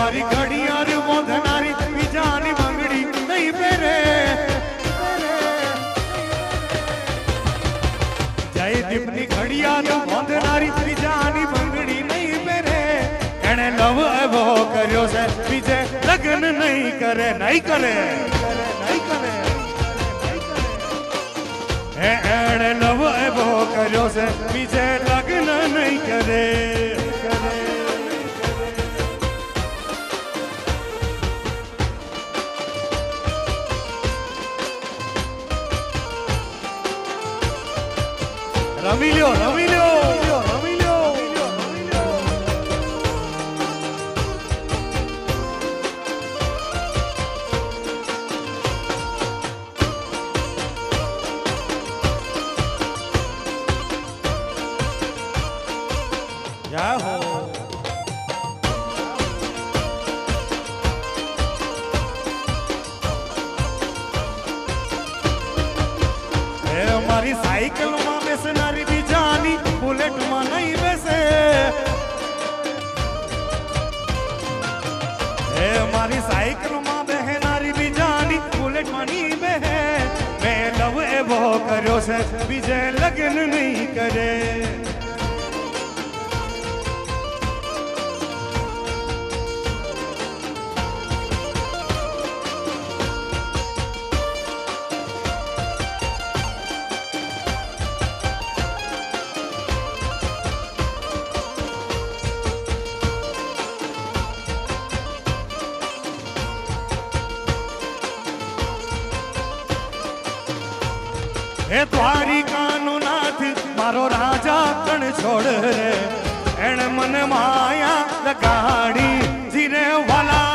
મારી ઘડિયાળ મોંધનારી બીજાની બંગડી નહીં પહેરે જયદીપની ઘડિયાળ મોંધનારી બીજાની બંગડી નહીં પહેરે એને લવ એવો કર્યો છે બીજે લગ્ન નહીં કરે નહીં કરે એણે લવ એવો કર્યો છે બીજે લગ્ન નહીં કરે રમી લ્યો રમી લ્યો રમી લ્યો જય હો મારી સાયકલમાં બેસનારી બીજાની બુલેટમાં નહીં બેસે મારી સાયકલમાં બહેનારી બીજાની બુલેટમાં નહીં બેહે મેં લવ એવો કર્યો છે બીજે લગ્ન નહીં કરે એ દ્વારિકાનો નાથ મારો રાજા કણ છોડ રે એણે મને માયા લગાડી જીરે વાલા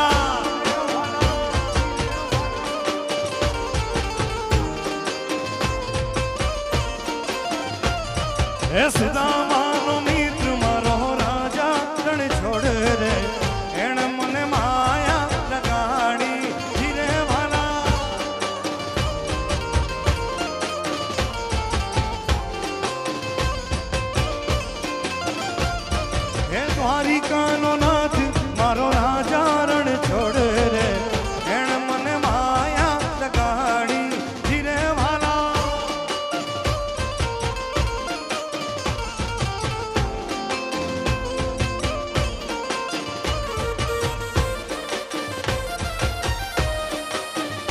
એ સુદામાનો મિત્ર મારો રાજા કણ છોડ રે એણે મને માયા લગાડી જીરે વાલા દ્વારિકાનો નાથ મારો રાજા રણ છોડ રે એણ મને માયા લગાડી ધીરે વાલા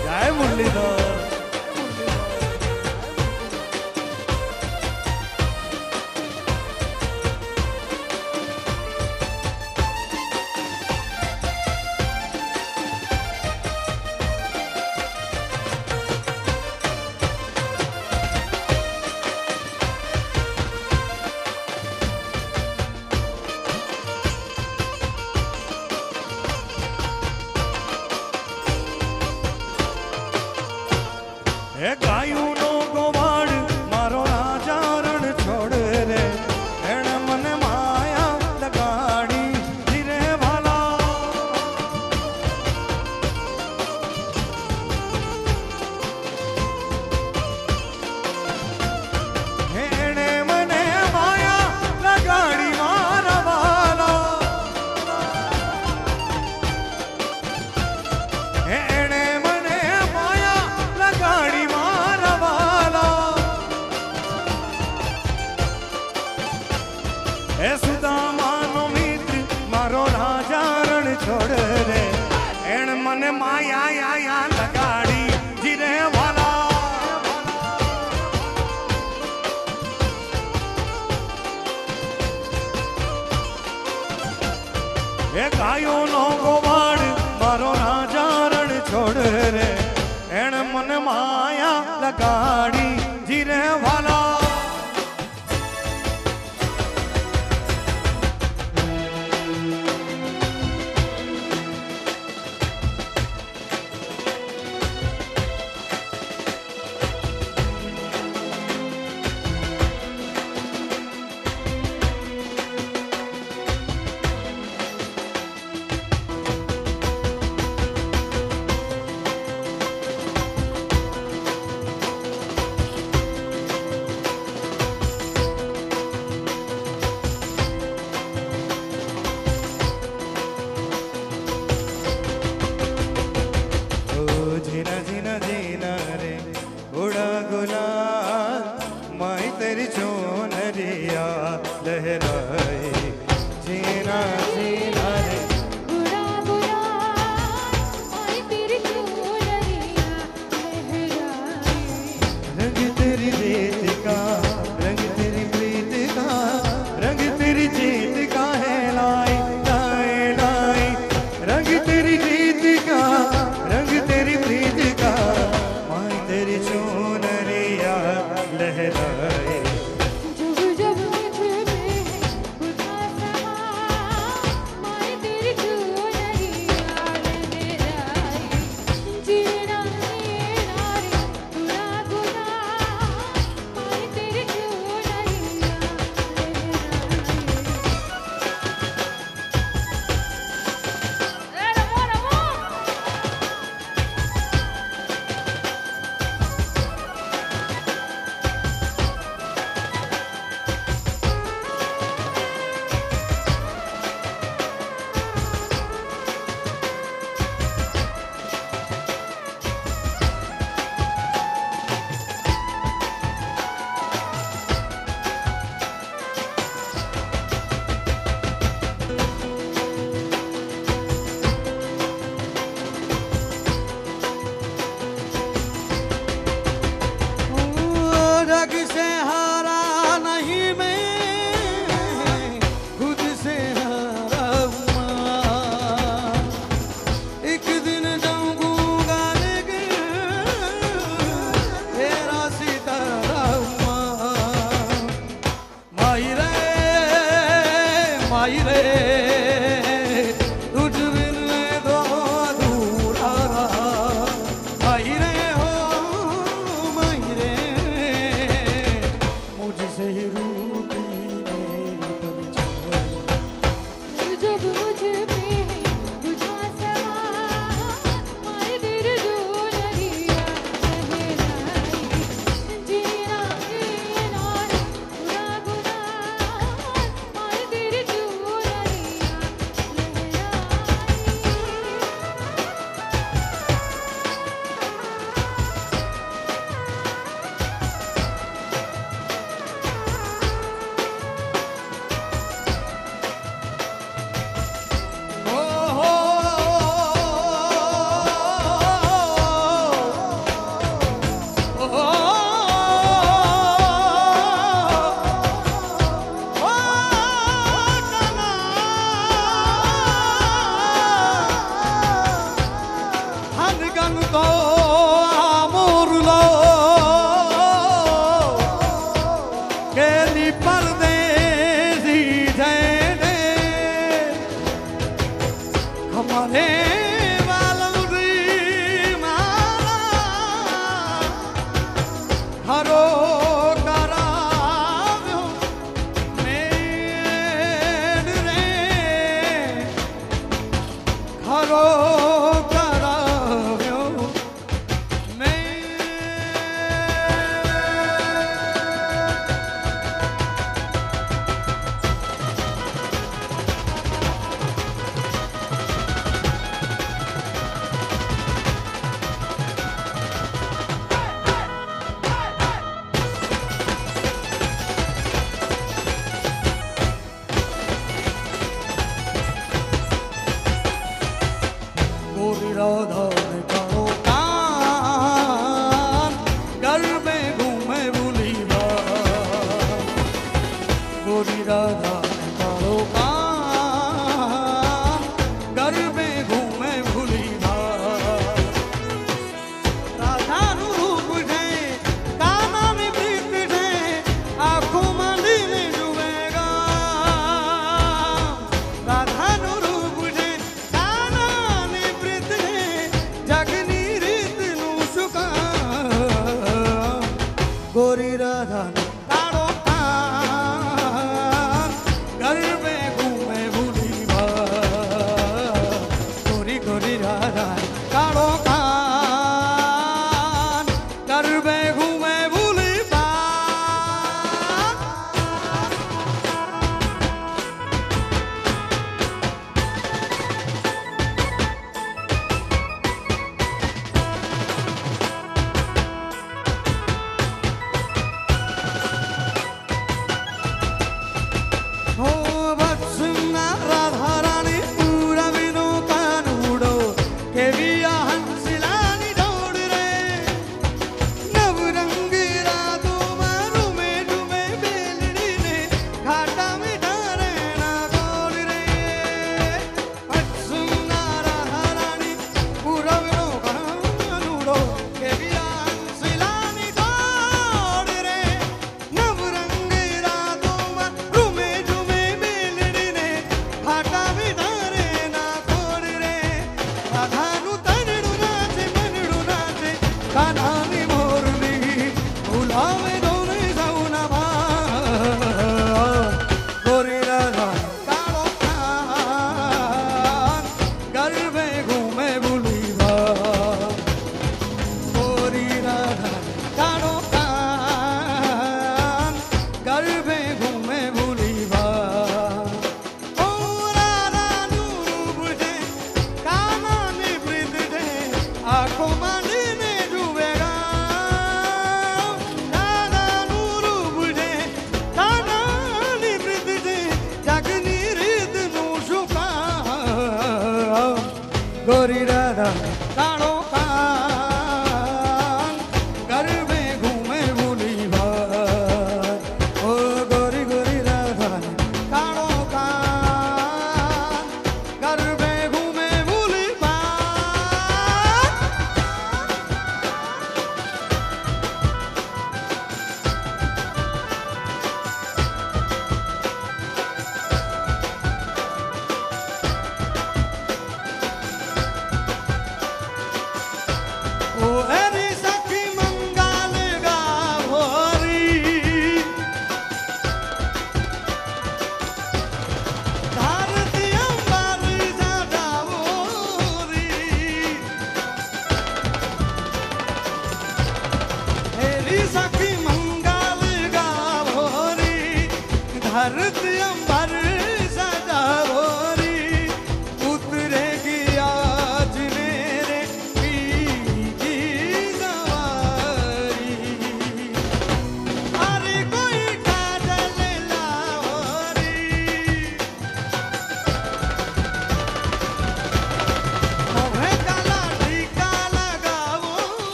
જય મુરલીધર એ ગાયુંનો ગોવાળ મારો રાજા રણ છોડ રે એણે મને માયા લગાડી ધીરે વાલા એણે મને માયા લગાડી મારા વાલા એણે મને માયા લગાડી એ સુદામાનો મિત્ર મારો રાજા રણ છોડ રે એણ મને માયા લગાડી જીરે વાલા એ ગાયોનો ગોવાળ મારો રાજા રણ છોડ રે એણ મને માયા લગાડી જીરે વાલા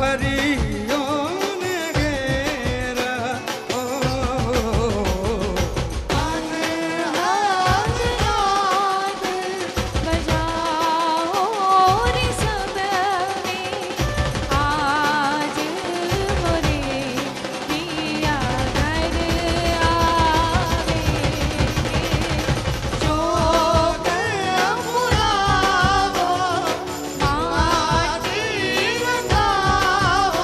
परियों ने घेरा ओ आने हाथ रात बजाओ रे सबने आज मोरे पिया घर आवे जो पुरावो माटी रंगावो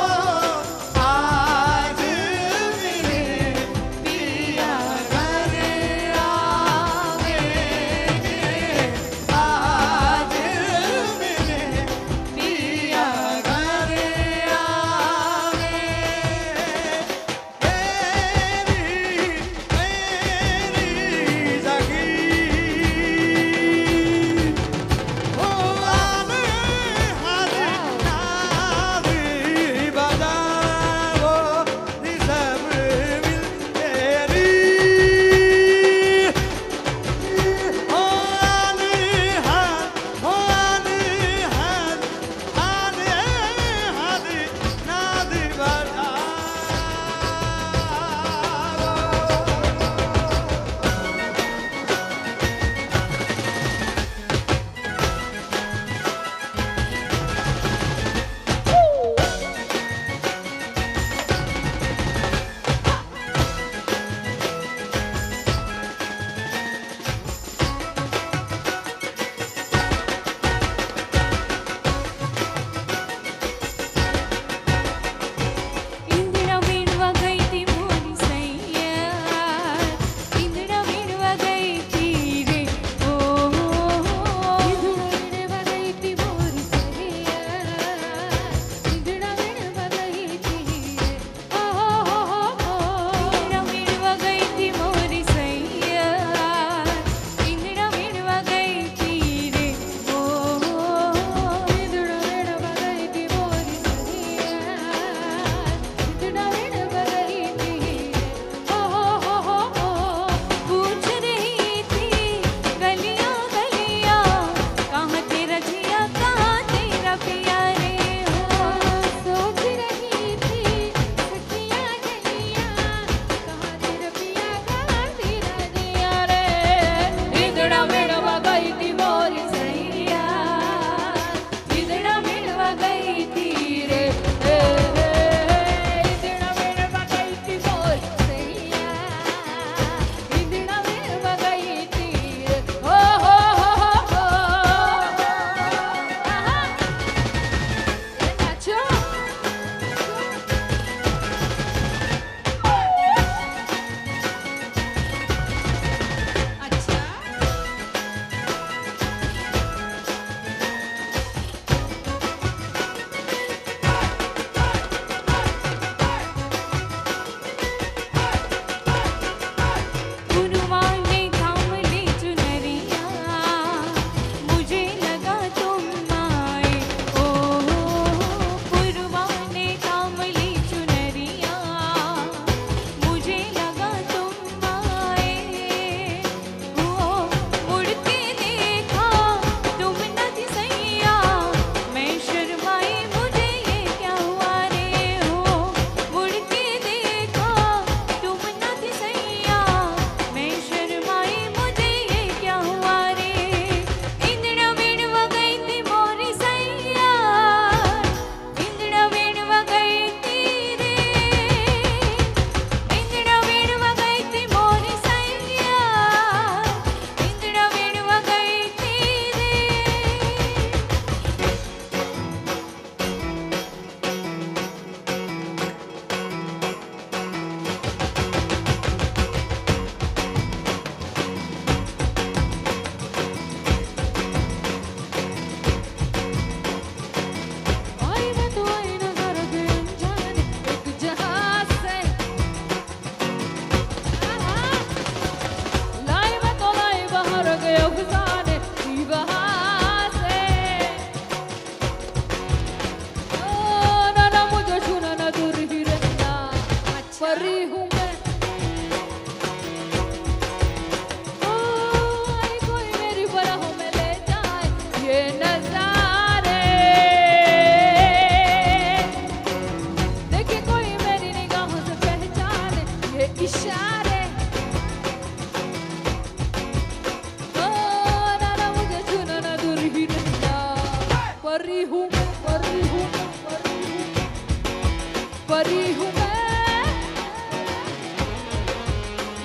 परी हूँ मैं,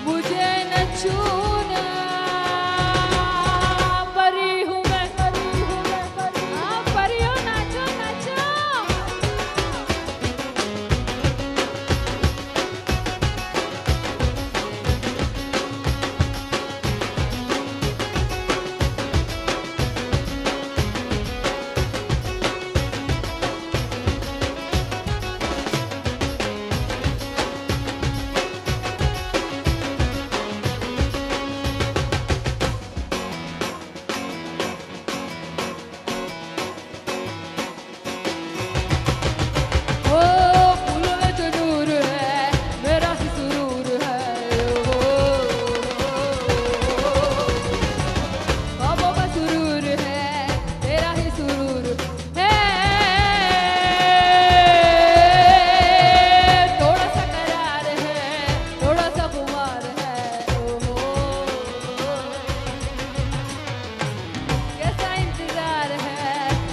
मुझे न छूना। परी हूँ मैं, हाँ परी हो, नाचो नाचो। ओ फूलों में जो नूर है, मेरा ही सुरूर है। ख्वाबों का सुरूर है, तेरा ही सुरूर है। थोड़ा सा करार है, थोड़ा सा खुमार है। कैसा इंतजार है,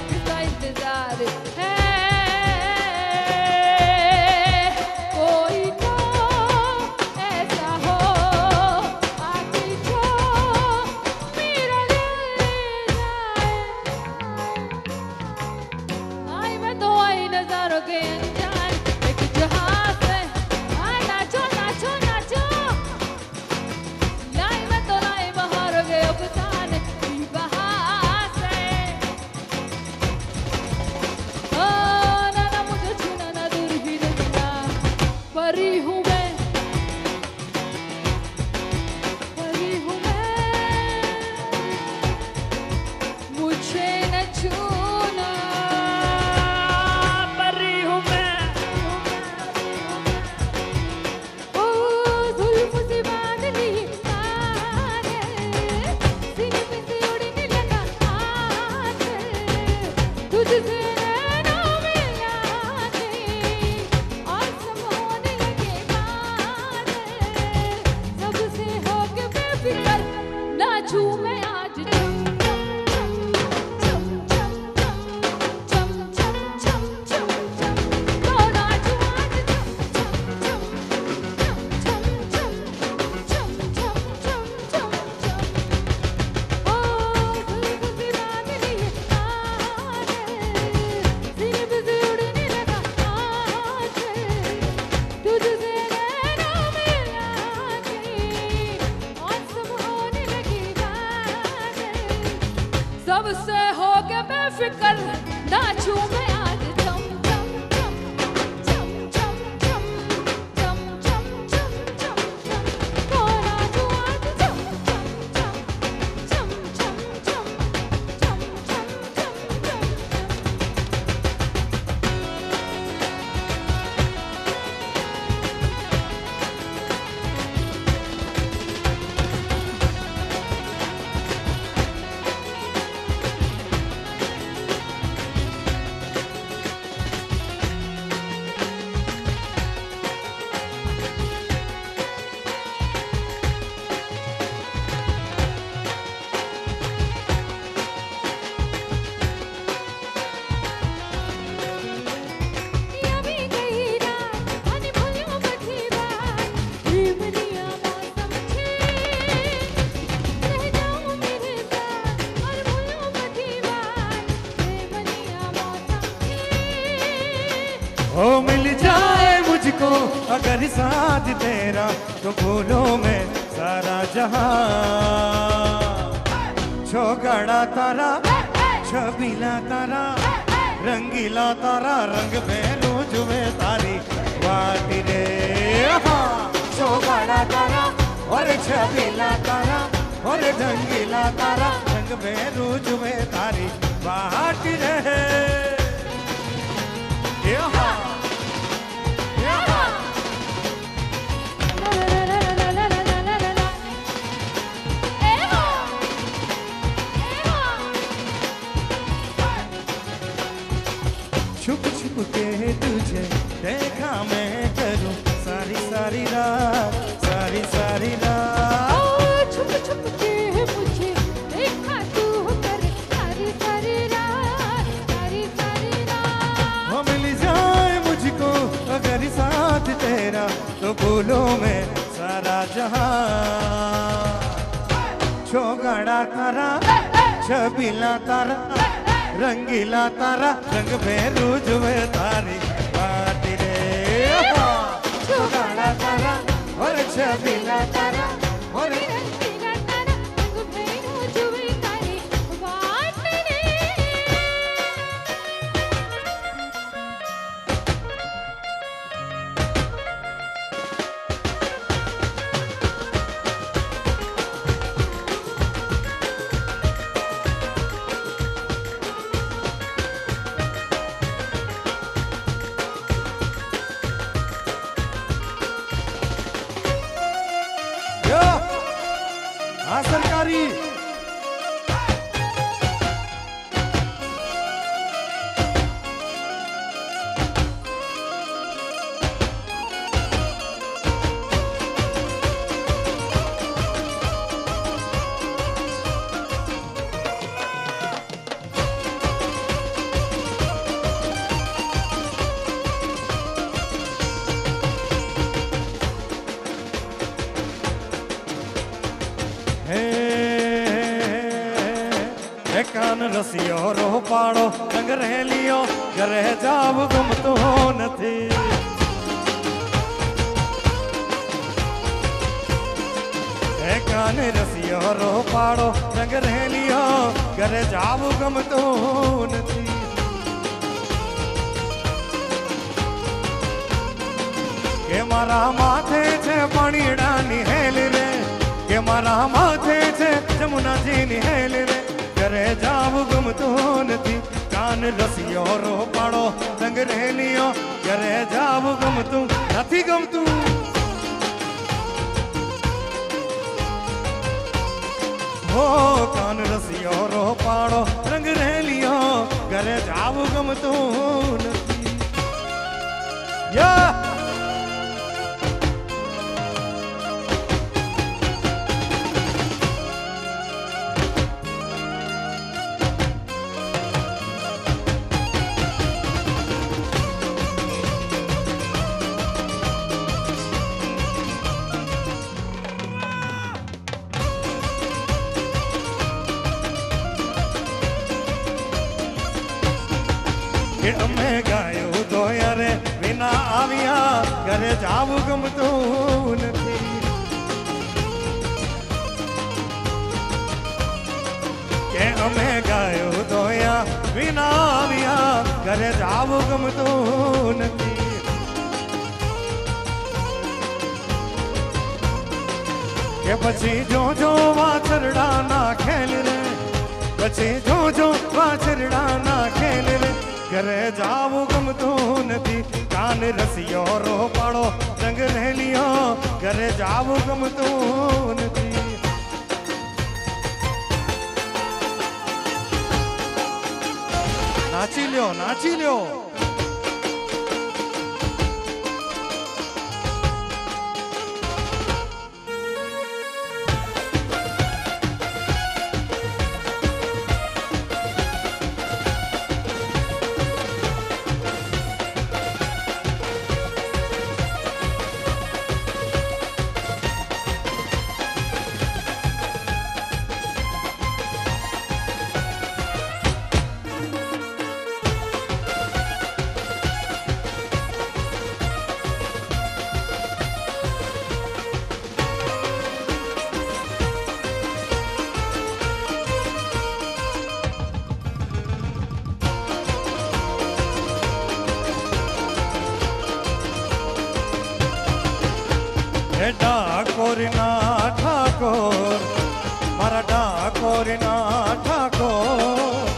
किसका इंतजार है। कोई तो ऐसा हो, आके जो मेरा दिल ले जाए। आई मैं तो आई नजारों के अनजान, एक जहां से। आई नाचो नाचो नाचो, लाई मैं तो लाई बहारों के अफसाने की बहार से। ओ ना ना मुझे छूना, ना दूर ही रहना। परी हूँ मैं, परी हूँ मैं, मुझे न छूना। परी हूँ मैं, ओ जुल्फ से बांध ली आंखें, सीने पे से उड़ने लगा आंखें। तुझसे नैनों मिला के आसम होने लगे बादल। सबसे होके बेफिक्र नाचूं मैं आज। चम चम चम चम चम चम चम चम चम, तो नाचूं आज। चम चम चम चम चम चम चम चम चम। ओ जुल्फ से बांध ली आंखें, सीने पे से उड़ने लगा आंखें। तुझसे नैनों मिला के आसम होने लगी बादल। सबसे होके बेफिक्र नाचूं मैं आज। चम चम चम चम चम चम चम चम चम चम चम, तो नाचूं आज। चम चम चम चम चम चम चम चम चम चम। यमी गई रात, अनि भुल्यो बठी बात, प्रेमनिया मौसम छे। रह जाऊं मेरे साथ और भुल्यो बठी बात, प्रेमनिया मौसम छे। ओ मिल जाए मुझको अगर साथ तेरा, तो भूलो मैं सारा जहां। छोगड़ा तारा, छबीला तारा, रंगीला तारा, रंग बेलू जुमे तारी वाटी रे। छोगड़ा तारा और छबीला तारा और रंगीला तारा, रंग बेलू जुमे तारी वाटी रे। छुप छुप के तुझे देखा मैं करूं सारी सारी रात, सारी सारी रात। छुप छुप के मुझे देखा तू करे सारी सारी रात, सारी सारी रात। मिल जाए मुझको अगर जुगाड़ा तारा छबीला तारा रंगीला तारा रंग भेरू जुए तारी बाटी रे जुगाड़ा तारा और छबीला तारा और रंगीला तारा रंग भेरू जुए तारी बात रे यो हाँ सरकारी हे कान रसियो रो पाड़ो रंग रहेलियो घरे जाव गुम तो नथी हे कान रसियो रो पाड़ो रंग रहेलियो घरे जाव गुम तो नथी के मारा माथे छे पाणीडानी हेल रे के मारा माथे छे जमुना जी ની હેલ રે ઘરે જાવ ગમતું નથી કાન રસિયો રો પાડો રંગ રહેલિયો ઘરે જાવ ગમતું નથી ગમતું હો કાન રસિયો રો પાડો રંગ રહેલિયો ઘરે જાવ ગમતું નથી યા કે અમે ગાયું તો યારે વિના આવ્યા ઘરે જાવું ગમતું નથી કે અમે ગાયું તો વિના આવ્યા ઘરે જાવું ગમતું નથી કે પછી જો વાછરડા ના ખેલ રે પછી જો વાછરડા ના ખેલ રે ઘરે જાવું ગમતું નથી કાન રસિયો રો પાડો રંગ રહેલિયો ઘરે જાવું ગમતું નથી નાચી લ્યો નાચી લ્યો ડાકોર ના ઠાકોર મારા ડાકોર ના ઠાકોર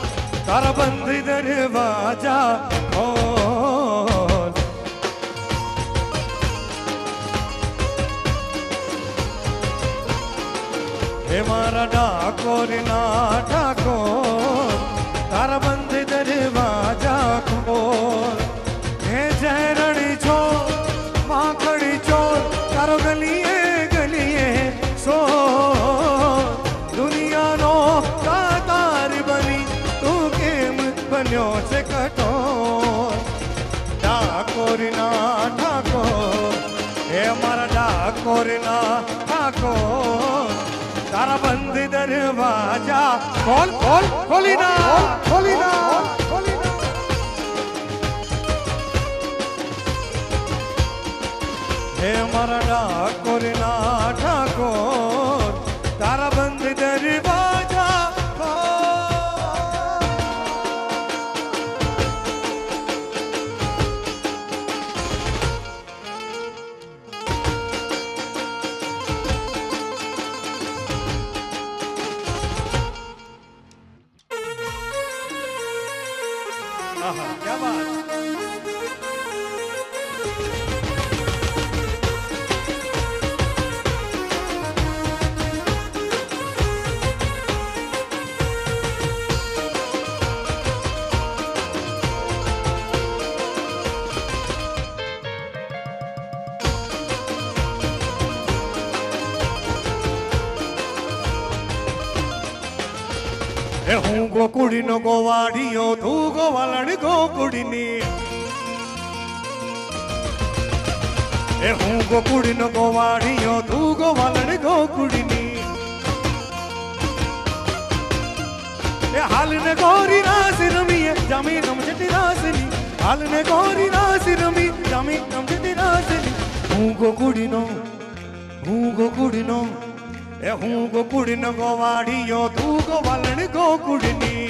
તારા બંધ દરવાજા ખોલ હે મારા ડાકોર ના ઠાકોર તારા બંધ દરવાજા ખોલ હે જરણી છો માખડી ચોર તારો ગલીએ ગલીએ સો દુનિયાનો દાતાર બની તું કેમ બન્યો છે કઠોર ડાકોર ના ઠાકોર હે મારા ડાકોર ના ઠાકોર તારા બંધ દરવાજા ખોલ ખોલ ખોલી ના ખોલી ના ખોલી ના હે મારા ડાકોર ના ઠાકોર તારા બંધ દરવાજા क्या बात એ હું ગોકુડીનો ગોવાડિયો તું ગોવાલણ ગોકુડીની એ હું ગોકુડીનો ગોવાડિયો તું ગોવાલણ ગોકુડીની એ હાલને ગોરી રાસ રમીએ જમી નમજતી રાસની હાલને ગોરી રાસ રમી જમી નમજતી રાસની હું ગોકુડીનો એ હું ગોકુડીનો ગોવાડિયો તું ગોવાલણ ગોકુડીની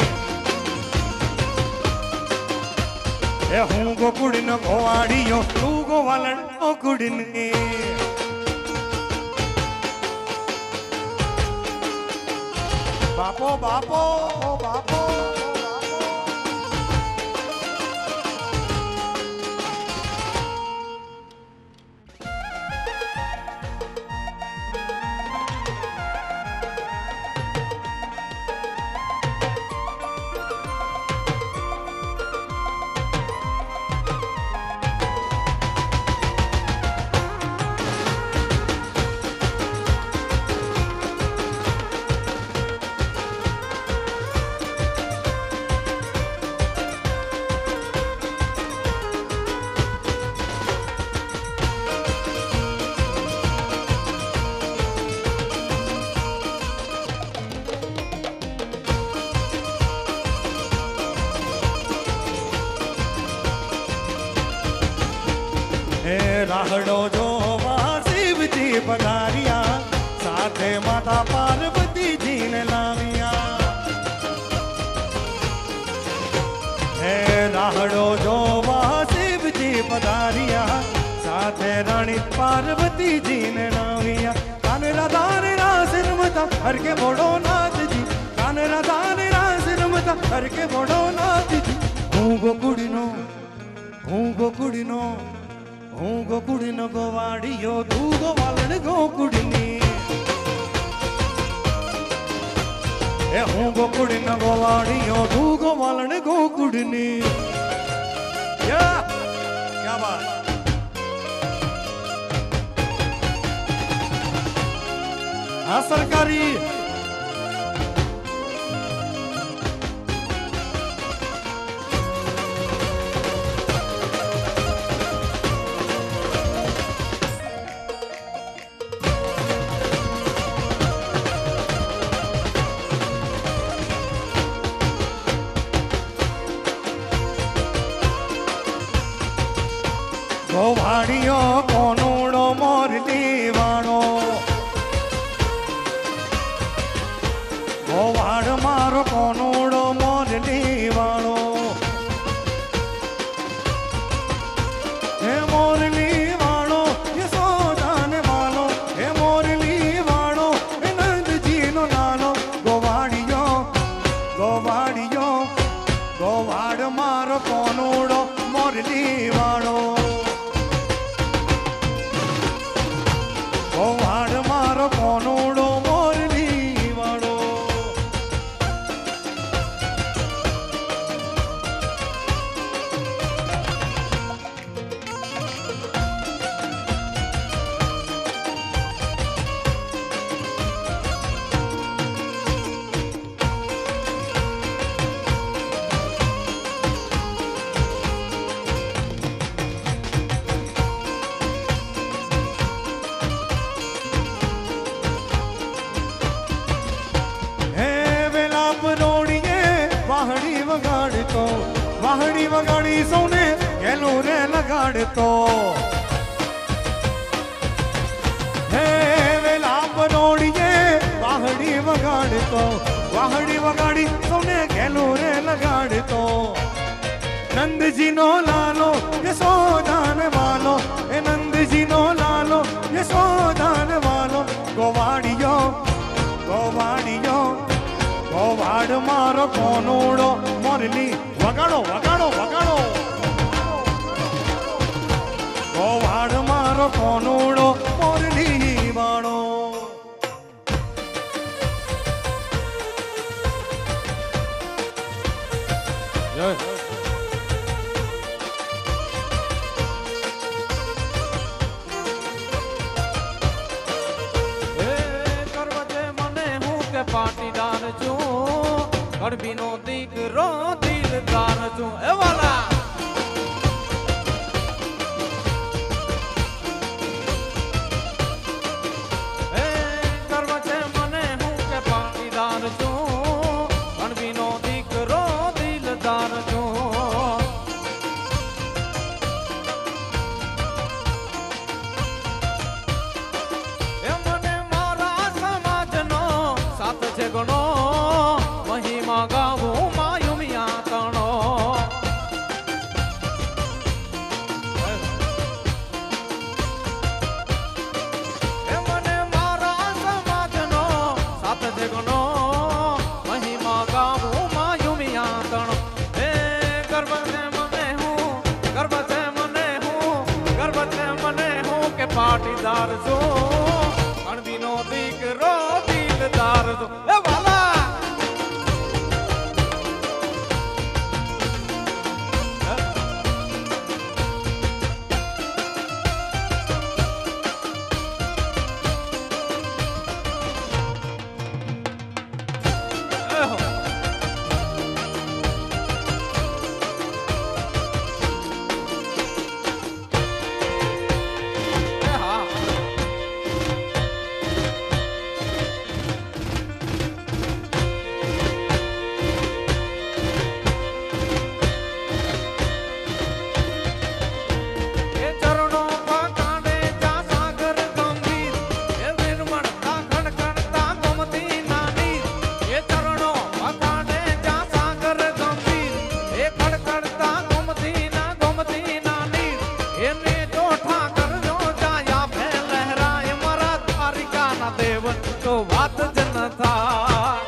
એ હું ગોકુડીનો ગોવાડિયો તું ગોવાલણ ગોકુડીની બાપો બાપો બાપો રાહડો જોવા શિવજી પધાર્યા સાથે માતા પાર્વતીજીને લાવ્યા હે રાહડો જોવા શિવજી પધાર્યા સાથે રાણી પાર્વતીજીને લાવ્યા કાન રાધાને રાસ રમતા હર કે બોડો નાથજી કાન રાધાને રાસ રમતા હર કે બોડો નાથજી હું ગોકુડીનો હું ગોકુડીનો ગોવાડિયો તું ગોવાલણ ગોકુડીની એ હું ગોકુડીનો ગોવાડિયો તું ગોવાલણ ગોકુડીની क्या बात हाँ सरकारी ગોવાડિયો કોનુડો મોરલી વાળો ગોવાડ મારો કોનુડો મોરલી વાળો હે મોરલી વાળો યશોદાને વાળો હે મોરલી વાળો હે નંદજીનો નાનો ગોવાડિયો ગોવાડ મારો કોનુડો મોરલી વાળો વગાડતો વાહડી વગાડી સૌને ગેલું રે લગાડતો હે વેલા બરોડીએ વાહડી વગાડી સૌને ગેલું રે લગાડતો નંદજી નો લાલો યશોદાન વાલો એ નંદજી નો લાલો યશોદાન વાલો ગોવાડિયો ગોવાડ મારો કોનુડો મોરલી વગાડો ગોવાડ મારો કોનુડો મોરલી વાળો જય પાટીદાર છું ગરબીનો દીકરો દિલદાર છું એ વાલા એ ગર્વ છે મને હું કે પાટીદાર છું ગરબીનો દીકરો દિલદાર છું ગણો મહિમા ગાવું માયુમિયા તણો એ મને મારા સમાજનો સાથ છે ગણો મહિમા ગાવું માયુમિયા તણો એ ગર્વ છે મને હું કે પાટીદાર છું ગણબીનો દીકરો દિલદાર છું એ વાલા તો વાત જ ન થાય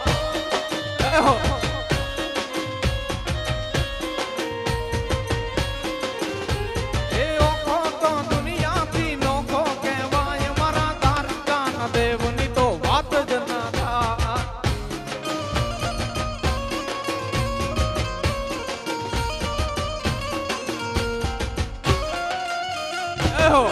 એ ઓખો તો દુનિયાથી નોખો કહેવાય મારા દ્વારકા દેવની તો વાત જ ન થાય એહો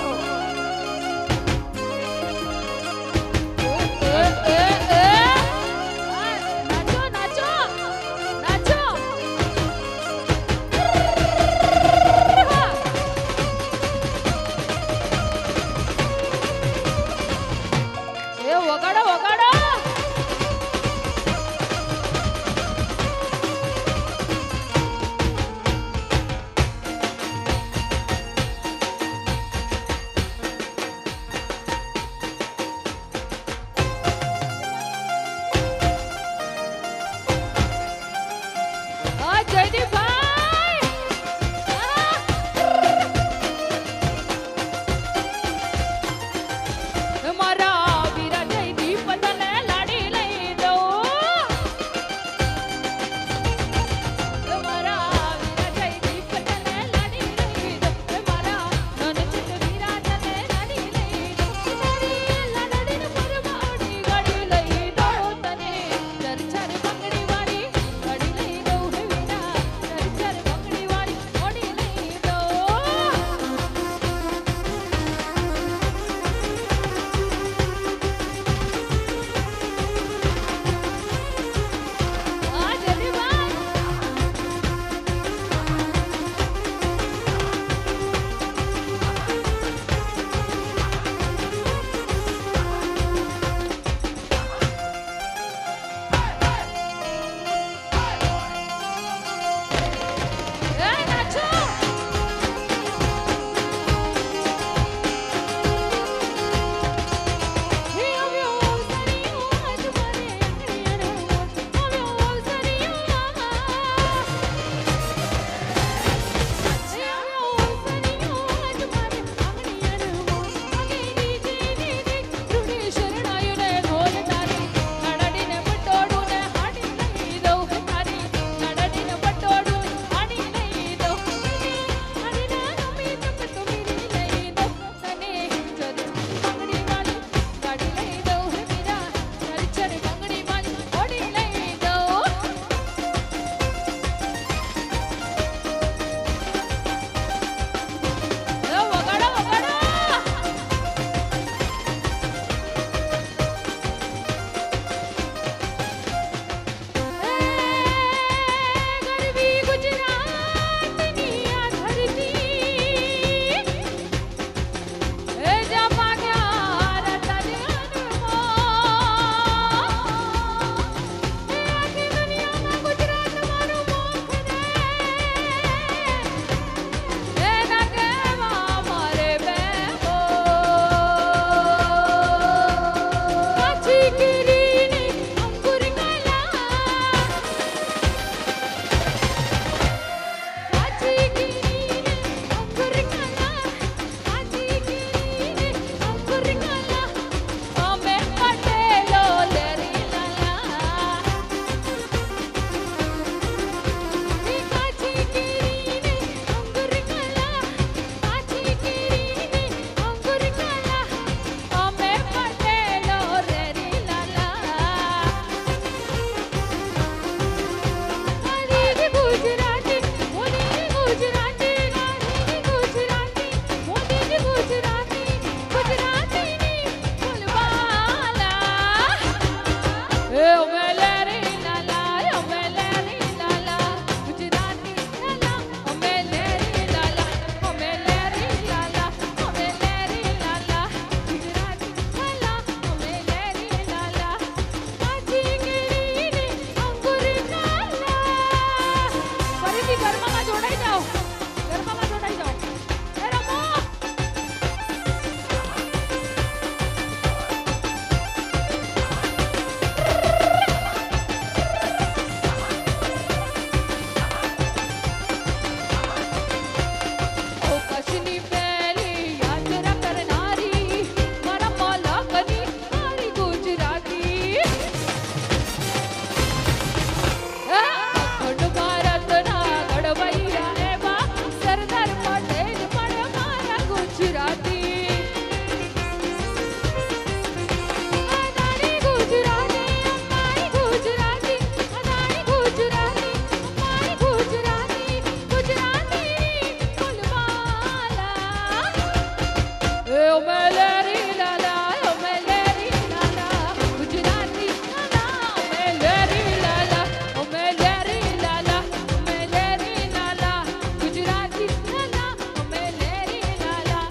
ઓ મેલેરી લાલા, ઓ મેલેરી લાલા, ગુજરાતી લાલા, ઓ મેલેરી લાલા, ઓ મેલેરી લાલા, ઓ મેલેરી લાલા, ગુજરાતી લાલા, ઓ મેલેરી લાલા,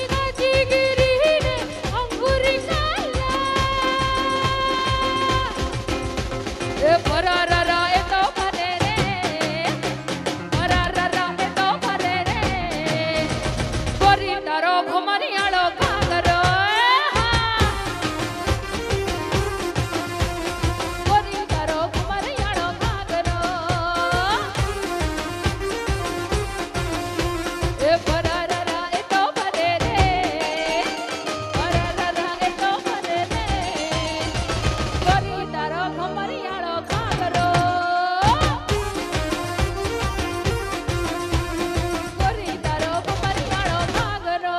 ઇનાજી ગીરીને અંગુરી લાલા. એ પરારા એ તો ભલે રે, પરારા એ તો ભલે રે, ગોરી તારો ઘમરિયાળો ઘાઘરો, ગોરી તારો ઘમરિયાળો ઘાઘરો. એ પરારા એ તો ભલે રે, પરારા એ તો ભલે રે, ગોરી તારો ઘમરિયાળો ઘાઘરો, ગોરી તારો ઘમરિયાળો ઘાઘરો.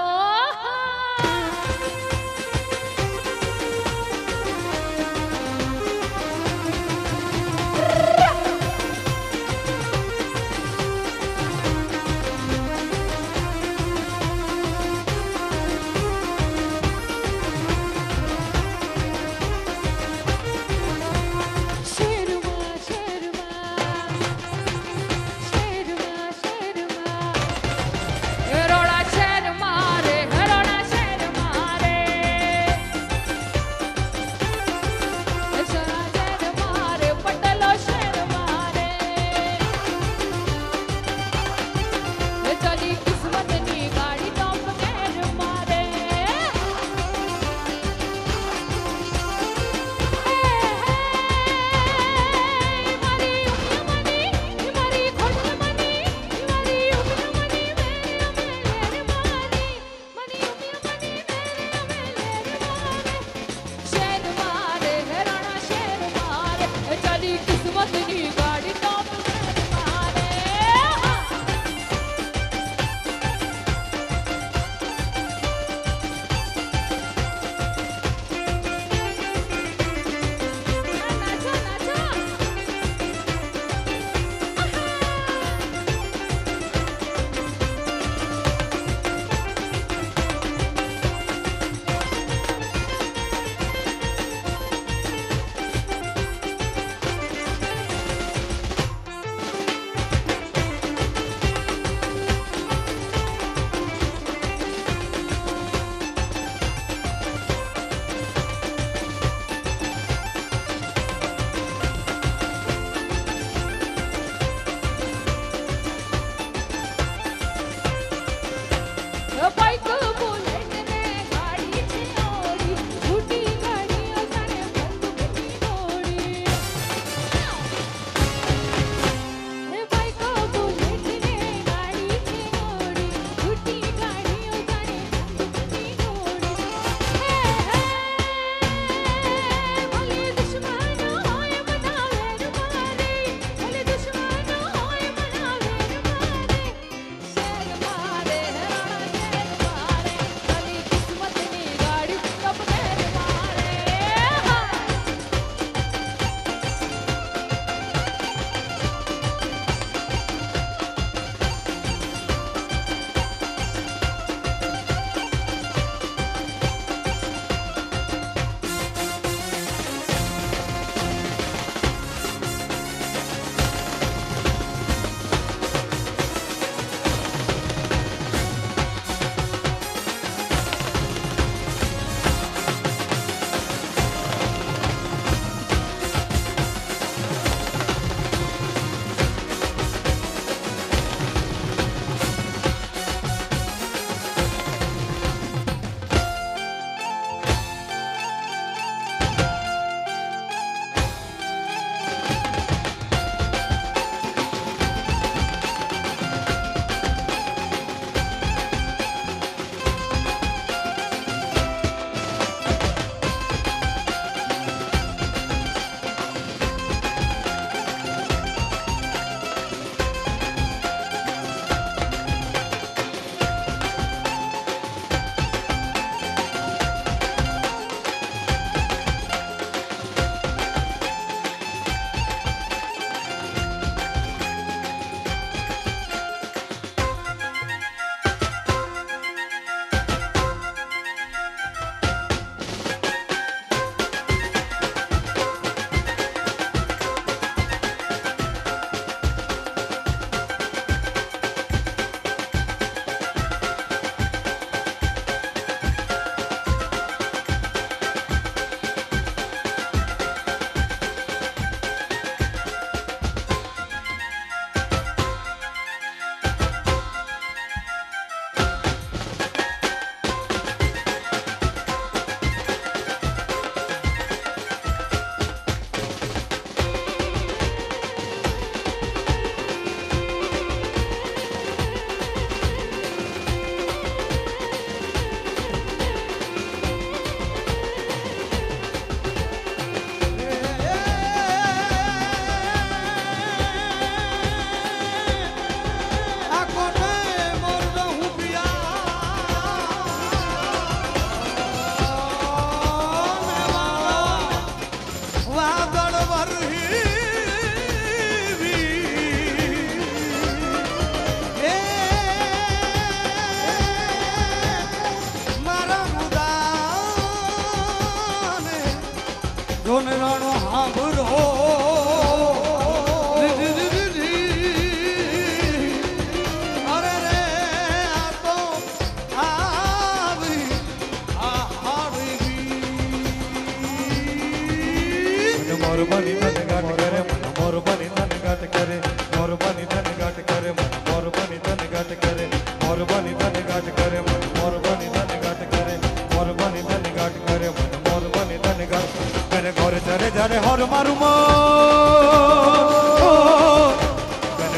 મોર બની તને ગાંઠ કરે મન મોર બની તને ગાંઠ કરે મોર બની તને ગાંઠ કરે મન મોર બની તને ગાંઠ કરે મોર બની તને ગાંઠ કરે મન મોર બની તને ગાંઠ કરે મોર બની તને ગાંઠ કરે મન મોર બની તને ગાંઠ કરે ઘોર ચરે જ્યારે હોર મારું મન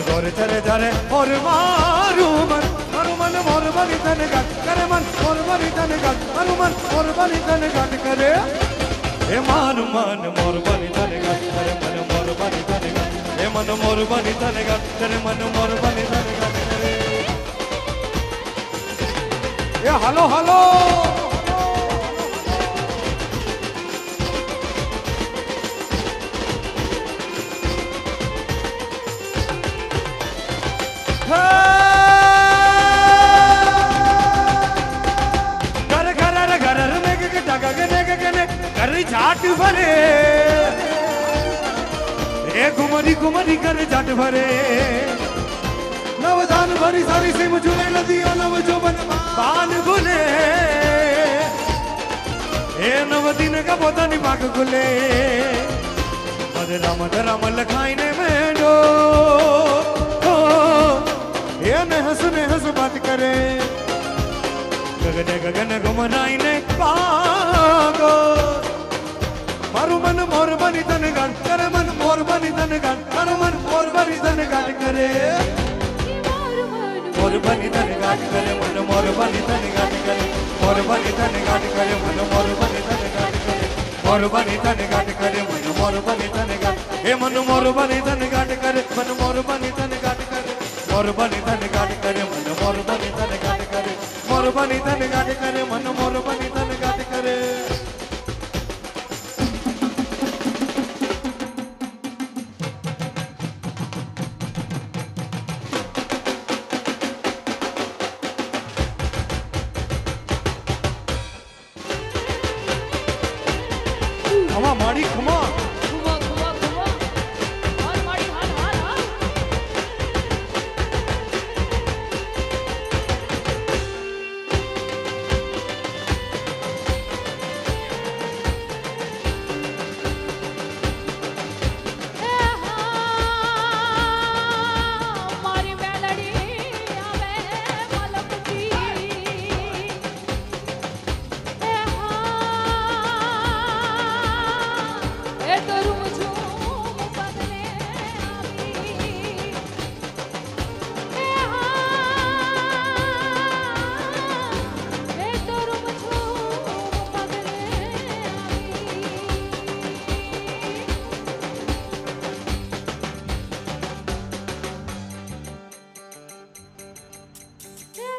ઘોર ચરે જ્યારે હોર મારું મન મારું મન મોર બની તને ગાંઠ કરે મન મોર બની તને ગાંઠ મારું મન મોર બની તને ગાંઠ કરે એ મારું મન મોર બની તને ગાંઠ કરે મન મોર બની તને ગાંઠ એ મન મોર બની તને ગાંઠ કરે મન મોર બની તને ગાંઠ કરે એ હાલો હાલો जाट भरे ए घुमरी घुमरी कर जाट भरे नवदान भरी सारी सिम झूले नदियों नव जो बान भूले ए नव दिन का बोता निभाग खुले राम लखाई ने मेंडो ए ने हंस बात करे गगन गगन घुमराई ने पागो मारू मन मोर बनी तन गांठ करे मन मोर बनी तन गांठ मारू मन मोर बनी तन गांठ करे मोर बनी तन गांठ करे मन मोर बनी तन गांठ करे मोर बनी तन गांठ करे मन मोर बनी तन गांठ करे मोर बनी तन गांठ करे मन मोर बनी तन गांठ हे मन मोर बनी तन गांठ करे मन मोर बनी तन गांठ करे मोर बनी तन गांठ करे मन मोर बनी तन गांठ करे मोर बनी तन गांठ करे मन मोर बनी तन गांठ करे खमा माड़ी खमा घुमा घुमा घुमा हाल माड़ी हाल हाल हाल मारी मेलडी आवे मलकती ए करूं झूम बदले आवी ए करूं झूम बदले आवी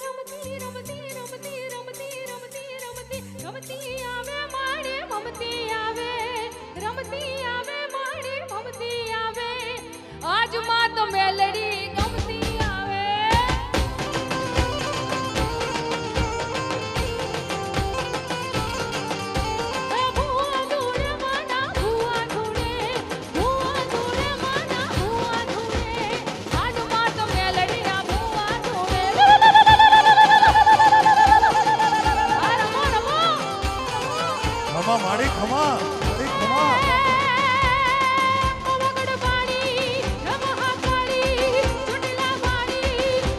रमती रमती रमती रमती रमती रमती आवे माड़ी ममती आवे रमती आवे माड़ी ममती आवे आज मां तो मेलड़ी गमती आवे भुआ धूड़े माना भुआ धूड़े माना भुआ धूड़े आज मां तो मेलड़ी ना भुआ धूड़े रमो रमो खमा माड़ी खमा माड़ी खमा मगड़बाड़ी हे महाकाली चुटला बाड़ी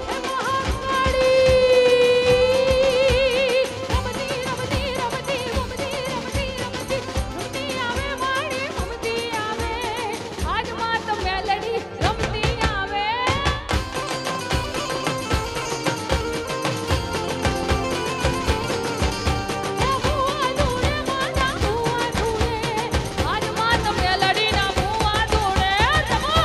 हे महाकाली रमती रमती रमती रमती रमती रमती रमती आवे माड़ी ममती आवे आज मां तो मेलड़ी रमती आवे भुआ धूड़े माना भुआ धूड़े आज मां तो मेलड़ी ना भुआ धूड़े रमो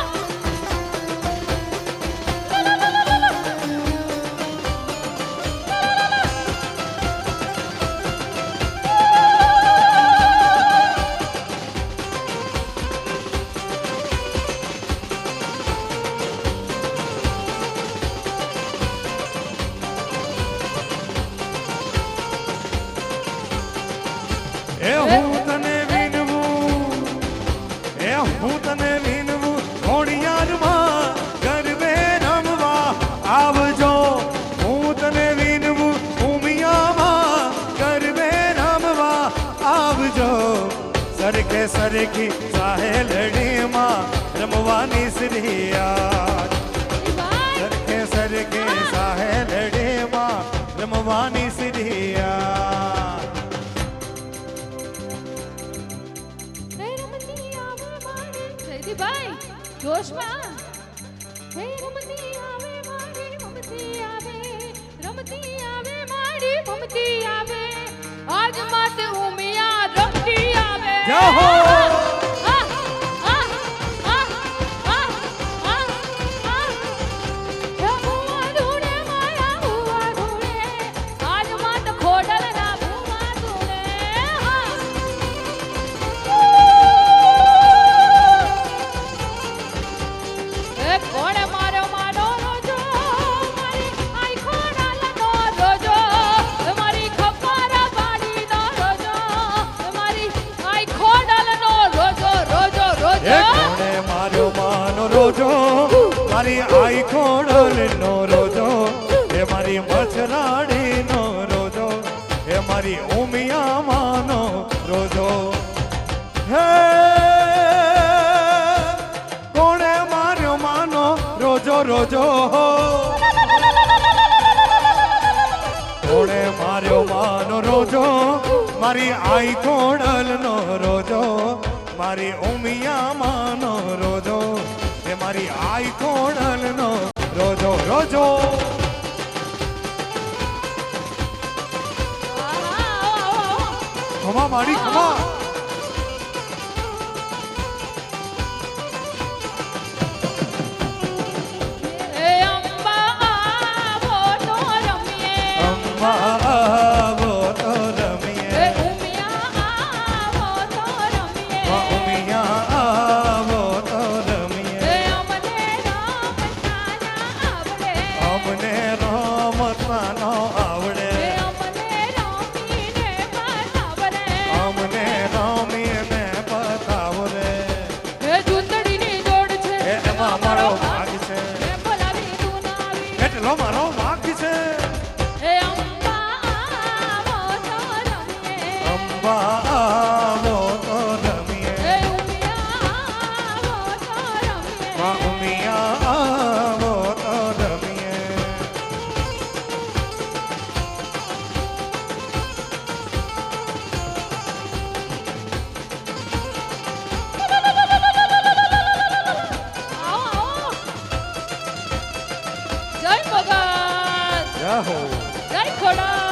એ હું તને વિનવું એ હું તને વિનવું ઘોડિયારમાં ગરબે રમવા આવજો હું તને વિનવું ઉમિયામાં ગરબે રમવા આવજો સરખે સરખે સરખી સાહેલડીમાં રમવાની શ્રીયા સરખે સરખે સાહેલડીમાં રમવાની શ્રીયા જયદીપભાઈ જોશમાં હે રમતી આવે મારી મમતી આવે રમતી આવે મારી મમતી આવે આજ માતે ઉમિયા રમતી આવે જય હો રોજો મારી આઈ ખોડલ નો રોજો એ મારી મચરાડી નો રોજો એ મારી ઉમિયા માનો રોજો હે કોણે માર્યો માનો રોજો રોજો કોણે માર્યો માનો રોજો મારી આઈ ખોડલ નો રોજો મારી ઉમિયા માનો રોજો એ મારી આઈ કોડલ નો રોજો રોજો ખમા માડી ખમા અંબા આવો તો રમીએ ઉમિયા આવો તો રમીએ અમને રમતાનો આવડે અમને રમીને બતાવો રે એમાં મારો ભાગ છે એટલો મારો ભાગ છે અંબા આવો તો રમીએ ઉમિયા આવો તો રમીએ જય ભગત જય હો જય ખોડા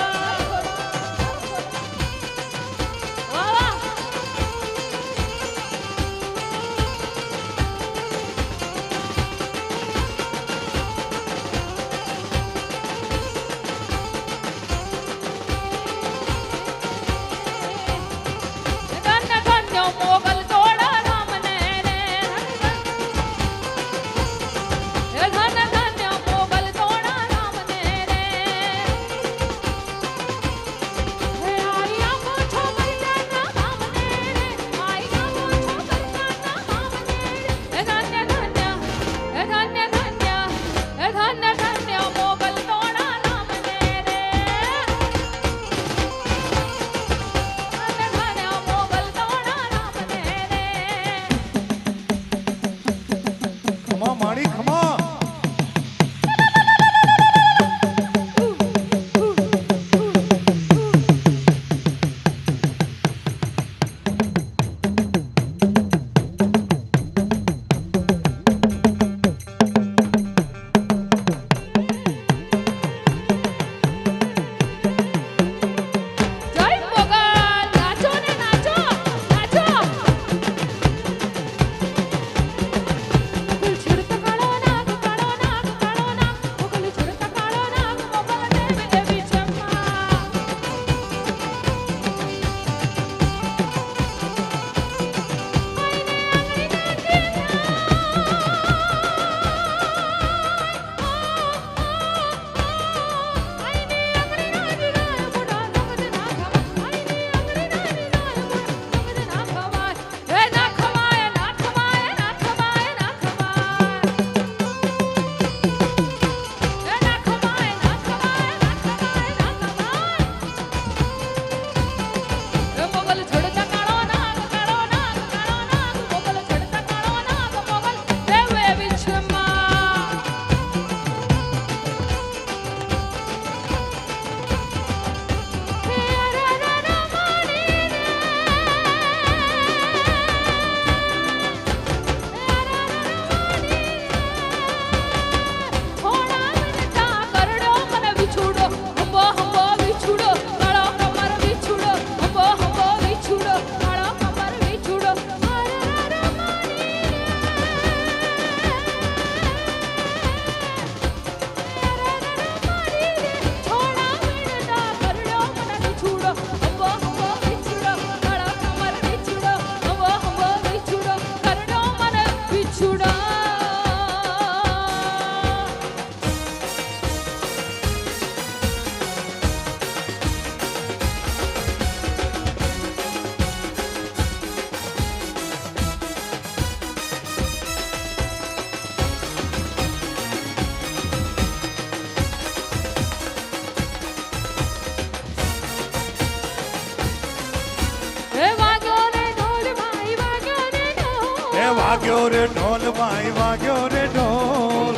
વાગ્યો રે ઢોલ ભાઈ વાગ્યો રે ઢોલ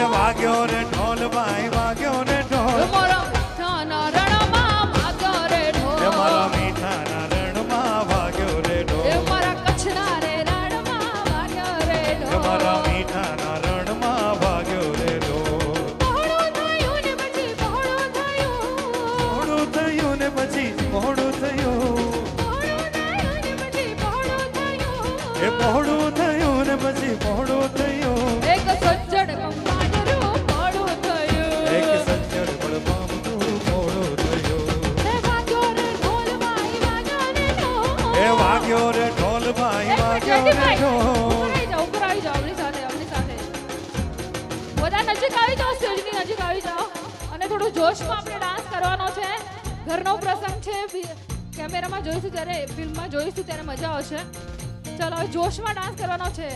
એ વાગ્યો રે ઢોલ ભાઈ વાગ્યો રે ઢોલ મારા મીઠાના રણમાં વાગ્યો રે ઢોલ. એ મારા મીઠાના રણમાં વાગ્યો રે એ ઢોલ મારા કચ્છના રે રણમાં વાગ્યો રે એ ઢોલ. મારા મીઠાના રણમાં વાગ્યો રે ઢોલ પહોળું થયું ને પછી પહોળું થયું. મોડું થયું ને પછી મોડું થયું પહોળું થયું ને પછી પહોળું થયું. એ મોડું થયું ને પછી મોડું થયું એક સજ્જડ બંબાડરું મોડું થયું. એક સજ્જડ પણ પામતું મોડું થયું એ વાગ્યો રે ઢોલ ભાઈ વાગ્યો રે ઢોલ. એ વાગ્યો રે ઢોલ ભાઈ એક વાગ્યો મિનિટ, રે જયદીપભાઈ, ઢોલ ઉપર આવી જાઓ આપણી સાથે બધા નજીક આવી જાઓ, સ્ટેજની નજીક આવી જાઓ અને થોડું જોશમાં આપણે ડાન્સ કરવાનો છે. ઘરનો પ્રસંગ છે, કેમેરામાં જોઈશું ત્યારે, ફિલ્મમાં જોઈશું ત્યારે મજા આવશે. ચલો હવે જોશમાં ડાન્સ કરવાનો છે.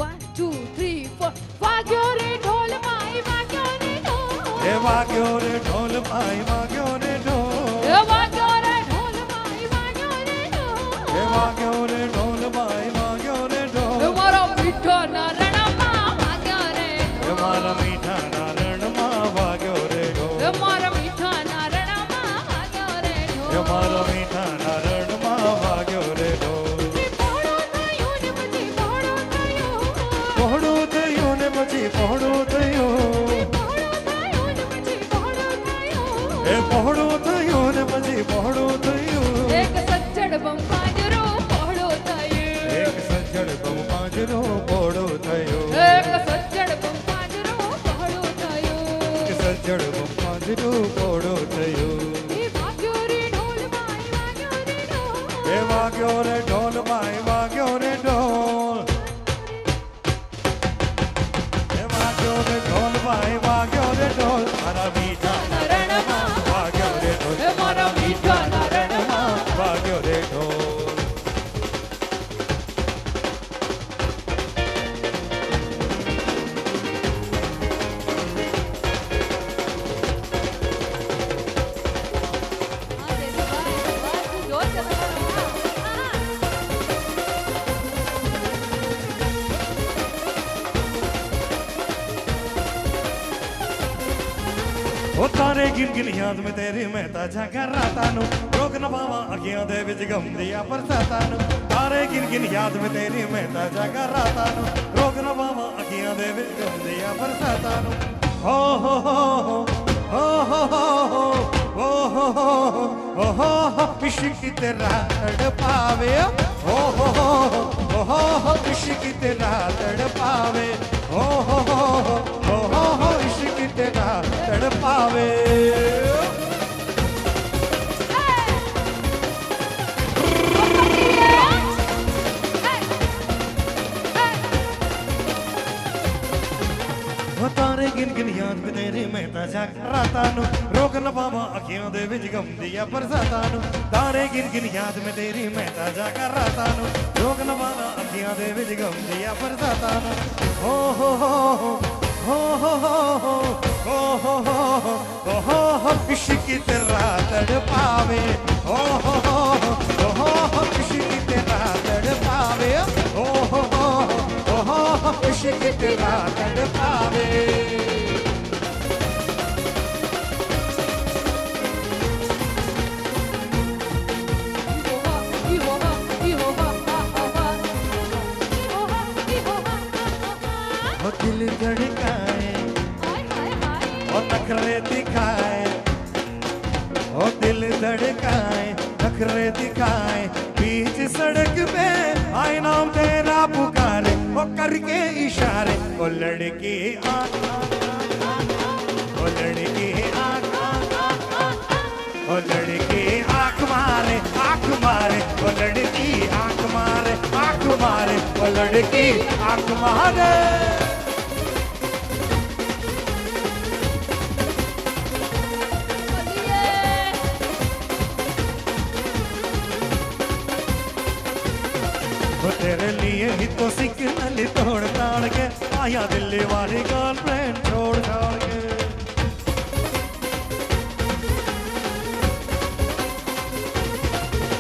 1 2 3 4 વાગ્યો રે ઢોલ ભાઈ વાગ્યો રે ઢોલ. એ વાગ્યો રે ઢોલ ભાઈ વાગ્યો રે ઢોલ એ વાગ્યો રે ઢોલ ભાઈ વાગ્યો રે ઢોલ. એ વાગ્યો રે ઢોલ ભાઈ વાગ્યો રે એ ઢોલ મારા મીઠાના રણમાં વાગ્યો રે એ ઢોલ. મારા મીઠાના રણમાં વાગ્યો રે ઢોલ એ મારા મીઠાના રણમાં વાગ્યો રે ઢોલ. એ મારા મીઠાના રણમાં વાગ્યો રે ઢોલ પહોળું થયું ને પછી પહોળું થયું. પહોળું થયું ને પછી પહોળું થયું પહોળું થયું ને પછી પહોળું થયું. એ પહોળું થયું ને પછી પહોળું થયું એક સજ્જડ બંબાડરું પહોળું થયું. એક સજ્જડ બહુ પાંજરો પોળો થયો એક સજ્જડ બંબાડરું પહોળું થયું. એક સજ્જડ બહુ પાંજરો પોળો થયો એ વાગ્યો રે ઢોલ ભાઈ વાગ્યો રે ઢોલ. એ વાગ્યો રે ઢોલ ભાઈ વાગ્યો રે ઢોલ એ વાગ્યો રે ઢોલ ભાઈ વાગ્યો રે ઢોલ મારા મીઠાના રણમાં વાગ્યો રે ઢોલ એ મારા મીઠાના રણમાં વાગ્યો રે ઢોલ હા, દેવભાઈ, બસ, જોર છે તમારો. હા, હા. ਉਹ ਤਾਰੇ ਗਿਣ ਗਿਣ ਯਾਦ ਮੈਂ ਤੇਰੀ ਮੈਂ ਤਾਂ ਜਾਗਾ ਰਾਤਾਂ ਨੂੰ ਰੋਕ ਨਾ ਪਾਵਾਂ ਅੱਖੀਆਂ ਦੇ ਵਿੱਚ ਗਮ ਦੀਆਂ ਬਰਸਾਤਾਂ ਨੂੰ ਤਾਰੇ ਗਿਣ ਗਿਣ ਯਾਦ ਮੈਂ ਤੇਰੀ ਮੈਂ ਤਾਂ ਜਾਗਾ ਰਾਤਾਂ ਨੂੰ ਰੋਕ ਨਾ ਪਾਵਾਂ ਅੱਖੀਆਂ ਦੇ ਵਿੱਚ ਗਮ ਦੀਆਂ ਬਰਸਾਤਾਂ ਨੂੰ ਹੋ ਹੋ ਹੋ ਹੋ ਹੋ ਹੋ ਹੋ ਹੋ ਹੋ ਇਸ਼ਕ ਤੇਰਾ ਤੜ ਪਾਵੇ ਹੋ ਹੋ ਇਸ਼ਕ ਤੇਰਾ ਤੜ ਪਾਵੇ ਹੋ ਹੋ ਇਸ਼ਕ ਤੇਰਾ ਤੜ ਪਾਵੇ ਉਹ ਤਾਰੇ ਗਿਣ ਗਿਣ ਯਾਦ ਮੈਂ ਤੇਰੇ ਮੈਂ ਤਾਂ ਜਾਗ ਰਾਤਾਂ ਨੂੰ ਰੋਕ ਨਾ ਪਾਵਾਂ ਅੱਖੀਆਂ ਦੇ ਵਿੱਚ ਗਮ ਦੀਆਂ ਬਰਸਾਤਾਂ ਨੂੰ ਤਾਰੇ ਗਿਣ ਗਿਣ ਯਾਦ ਮੈਂ ਤੇਰੀ ਮੈਂ ਤਾਂ ਜਾਗ ਰਾਤਾਂ ਨੂੰ ਰੋਕ ਨਾ ਪਾਵਾਂ ਅੱਖੀਆਂ ਦੇ ਵਿੱਚ ਗਮ ਦੀਆਂ ਬਰਸਾਤਾਂ ਨੂੰ ਹੋ ਹੋ ਹੋ ਹੋ ਹੋ ਹੋ ਹੋ ਇਸ਼ਕ ਤੇਰਾ ਤੜ ਪਾਵੇ ਹੋ ਹੋ ਇਸ਼ਕ ਤੇਰਾ ਤੜ ਪਾਵੇ ਹੋ ਇਸ਼ਕ ਤੇਰਾ ਤੜ ਪਾਵੇ वो दिल धड़काए और नखरे दिखाए वो दिल धड़काए नखरे दिखाए बीच सड़क पे आए नाम तेरा पुकारे वो करके इशारे वो लड़की आँख वो लड़की आँख वो लड़की आँख मारे वो लड़की आँख मारे वो लड़की आँख मारे वो तेरे लिए ही तो सिग्नल तोड़ ताड़ के आया दिल्ली वाली गर्लफ्रेंड छोड़ छाड़ के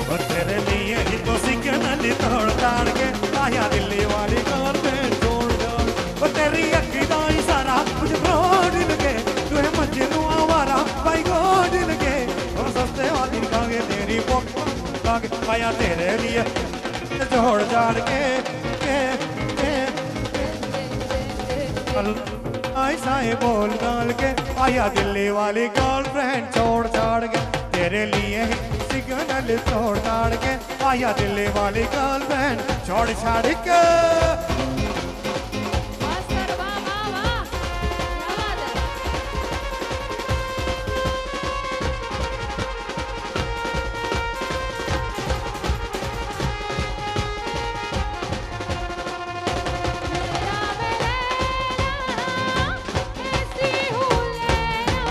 वो तेरे लिए ही तो सिग्नल लगा के आया तेरे लिए जोड़ जाड़ के ऐसा ही बोल डाल के आया दिल्ली वाली गर्लफ्रेंड छोड़ छाड़ के तेरे लिए ही सिग्नल छोड़ छाड़ के आया दिल्ली वाली गर्लफ्रेंड छोड़ छाड़ के मास्टर वाह वाह वाह क्या बात है ऐसी हूँ लैला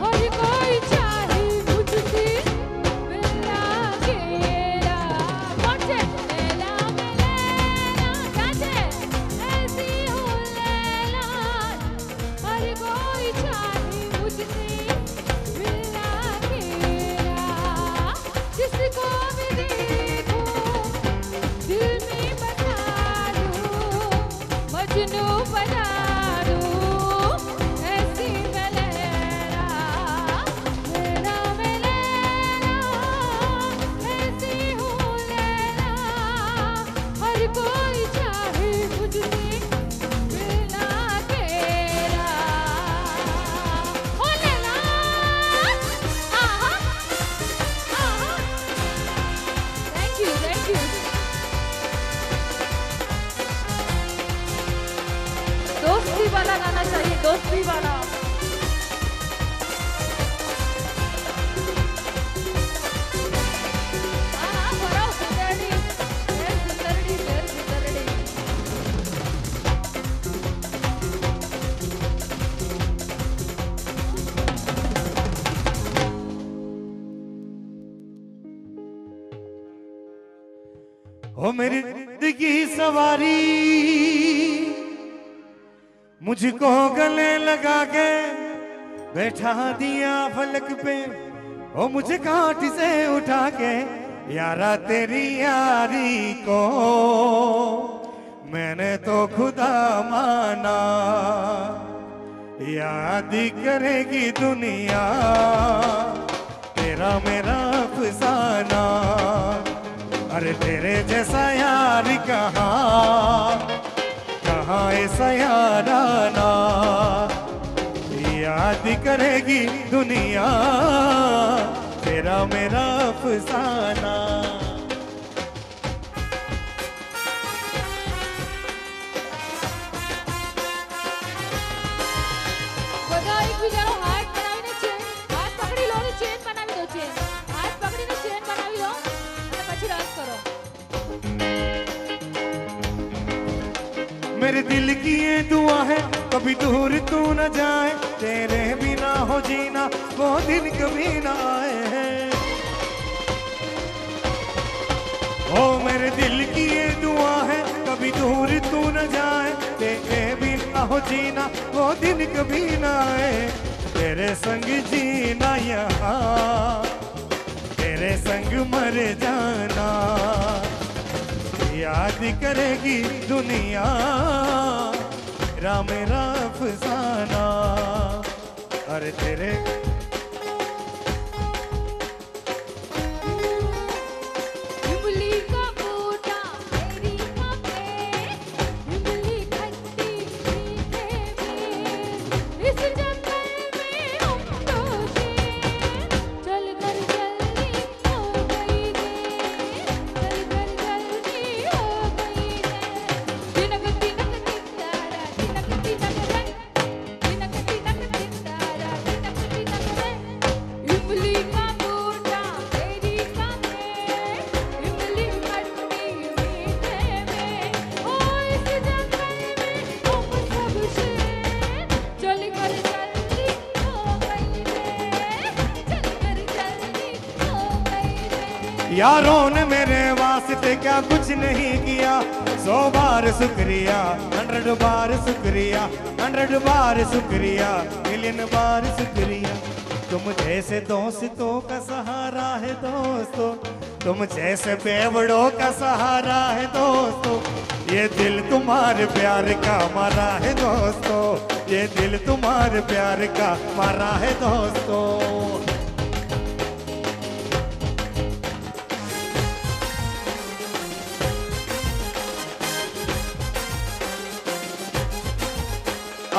हर कोई चाहे मुझसे मिलना घेरा पहुंचे लैला मैं लैला कैसे ऐसी हूँ लैला हर कोई चाहे मुझसे मिलना घेरा जिसको भी देखूं दिल में बसा दूं मजनू बना दूं ऐसी मैं लैला मैं लैला ऐसी हूँ लैला हर कोई चाहे मुझसे मिलना घेरा ओ लैला आहा आहा थैंक यू दोस्ती वाला गाना चाहिए दोस्ती वाला हाँ भराओ सुंदरनी शेर सुंदरनी ओ मेरी जिंदगी सवारी मुझको गले लगा के बैठा दिया फलक पे ओ मुझे काट से उठा के यारा तेरी यारी को मैंने तो खुदा माना याद करेगी दुनिया तेरा मेरा अफसाना अरे तेरे जैसा यार कहाँ ऐसा याराना याद करेगी दुनिया तेरा मेरा अफसाना બધા એકબીજાનો હાથ બનાવીને ચેન હાથ પકડી લો ને ચેન બનાવી દો ચેન હાથ પકડીને ચેન બનાવી લો અને પછી ડાન્સ કરો मेरे दिल की ये दुआ है कभी दूर तू न जाए तेरे बिना हो जीना वो दिन कभी ना आए हैं ओ मेरे दिल की ये दुआ है कभी दूर तू न जाए तेरे बिना हो जीना वो दिन कभी ना आए तेरे संग जीना यहाँ तेरे संग मर जाना याद करेगी दुनिया तेरा मेरा अफसाना अरे तेरे इमली का बूटा मेरी खाते इमली खट्टी मीठे में इस जंगल में हम दो शेर चल कर जल्दी हो गई रे चल कर जल्दी हो गई रे दिनक दिनक दिनदारा दिनक दिनक रे दिनक दिनक दिनदारा दिनक दिनक रे इमली का बूटा मेरी खाते इमली खट्टी मीठे में ओ इस जंगल में हम सब शेर चल कर जल्दी हो गई रे चल कर जल्दी हो गई रे यारों ने मेरे वास्ते क्या कुछ नहीं किया 100 बार शुक्रिया 100 बार शुक्रिया 100 बार शुक्रिया मिलियन बार शुक्रिया तुम जैसे दोस्तों का सहारा है दोस्तों तुम जैसे बेवड़ों का सहारा है दोस्तों ये दिल तुम्हारे प्यार का मारा है दोस्तों ये दिल तुम्हारे प्यार का मारा है दोस्तों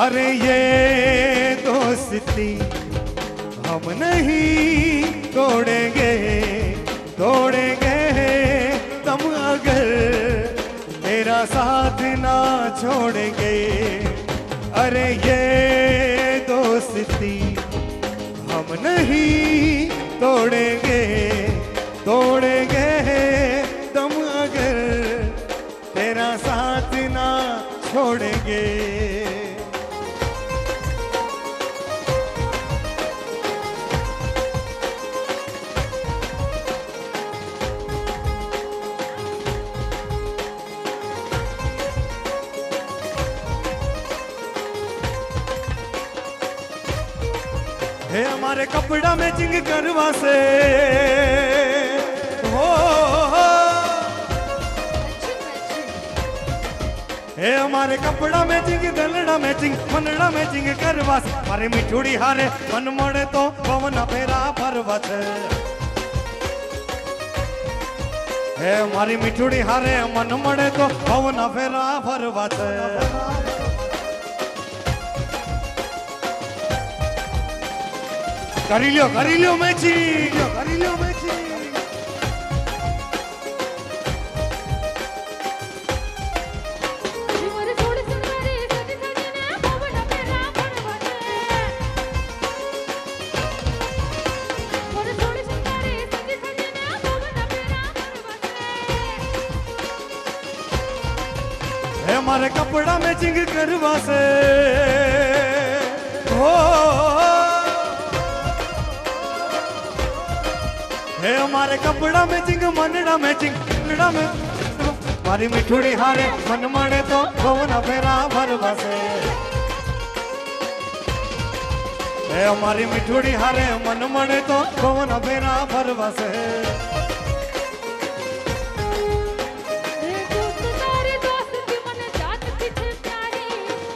अरे ये दोस्ती हम नहीं तोड़ेंगे, तोड़ेंगे तुम अगर मेरा साथ ना छोड़ेंगे। अरे ये दोस्ती हम नहीं तोड़ेंगे, तोड़ेंगे तुम अगर तेरा साथ ना छोड़ेंगे। हे हमारे कपड़ा मैचिंग करवा से हो, हे हमारे कपड़ा मैचिंग गलड़ा मैचिंग मनड़ा मैचिंग करवा से। मारे मिठुड़ी हारे मन मोड़े तो पवन फेरा भरवा से। हे हमारी मिठुड़ी हारे मन मोड़े तो पवन फेरा भरवा से। કરી લ્યો મેચિંગ, કરી લ્યો મેચિંગ। જીવર છોડ સુંદરી સજી સજીને પવન ફેરા ભરવાને। જીવર છોડ સુંદરી સજી સજીને પવન ફેરા ભરવાને। હે મારે કપડા મેચિંગ કરવા છે હો, हे हमारे कपड़ा मैचिंग मनड़ा मैचिंग मनड़ा में मारी मिठुड़ी हारे मन मड़े तो भवन फेरा भरवा से। हे हमारी मिठुड़ी हारे मन मड़े तो भवन फेरा भरवा से। दोस्त तारी दोस्ती मन जात थी प्यारी,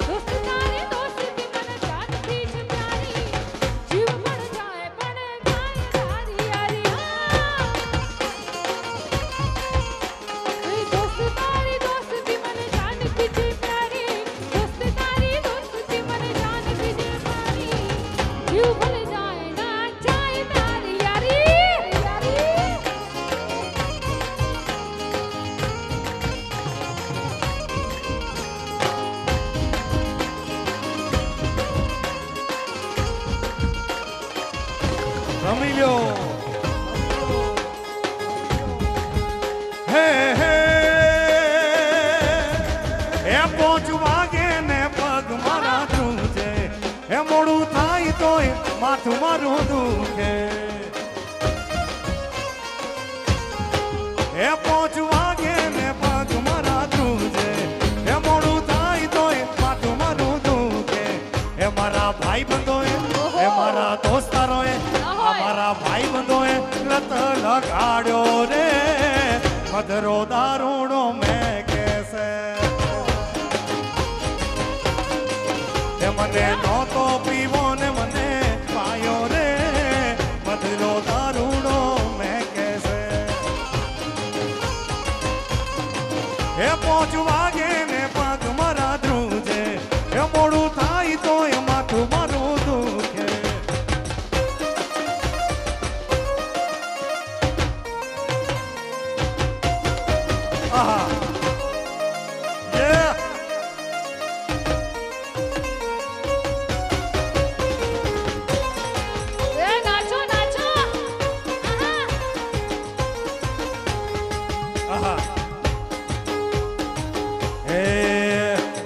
दोस्त तारी दोस्ती मन जात थी प्यारी। जीव बन जाए तारी यारी। दोस्त तारी दोस्ती मन जान की प्यारी, दोस्त तारी दोस्ती मन जान की प्यारी। जीव भूल जाए ना जाए तारी यारी, यारी। રમી લ્યો હે હે એ પહોંચવા ગે ને પગ મારા ધ્રુજે, એ મોડું થાય તોય માથું મારું દુખે। એ પહોંચવા ગે ને પગ મારા ધ્રુજે, એ મોડું થાય તોય માથું મારું દુખે। એ મારા ભાઈ બંધોએ, એ મારા દોસ્તારોએ, અમારા ભાઈ બંધોએ લત લગાડ્યો રે મધરો દારૂડો મેં કેસે। એ મને નહોતો પીવો ને મને પાયો રે મધરો દારૂડો મેં કેસે। એ પહોંચવા ગે ને પગ મારા ધ્રુજે, એ મોડું થાય તોય માથું મારું દુખે। આહા Yeah! એ નાચો નાચો। આહા એ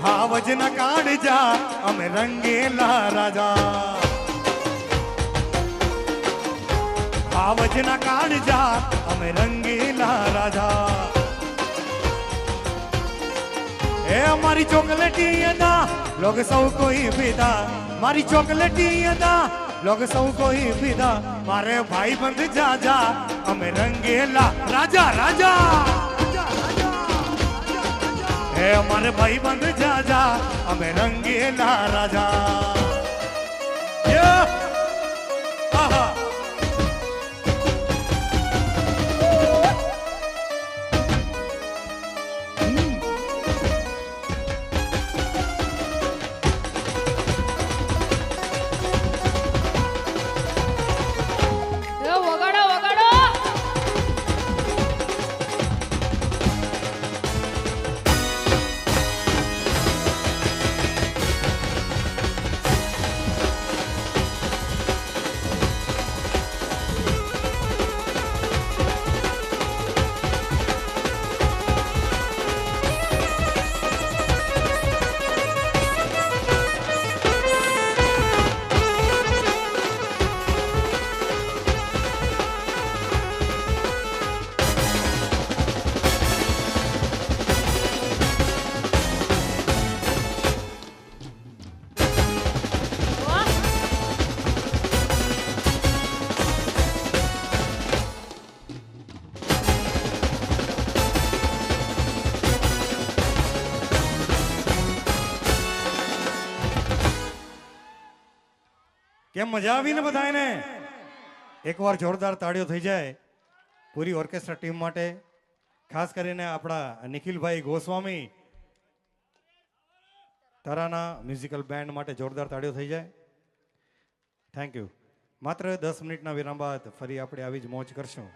હાવજ ના કાઢ જા અમે રંગેલા રાજા, હાવજ ના કાઢ જા અમે રંગેલા રાજા। એ અમારી ચોકલેટી અદા લોગ સૌ કોઈ ફિદા, મારી ચોકલેટી અદા લોગ સૌ કોઈ ફિદા। મારે ભાઈ બંધ જા જા અમે રંગેલા રાજા રાજા। એ અમારે ભાઈ બંધ જા જા અમે રંગેલા રાજા। Yeah! આહા કેમ મજા આવી ને બધાને? એકવાર જોરદાર તાળીઓ થઈ જાય પૂરી ઓર્કેસ્ટ્રા ટીમ માટે, ખાસ કરીને આપણા નિખિલભાઈ ગોસ્વામી તરાના મ્યુઝિકલ બેન્ડ માટે જોરદાર તાળીઓ થઈ જાય. Thank you. માત્ર 10 મિનિટના વિરામ બાદ ફરી આપણે આવી જ મોજ કરશું.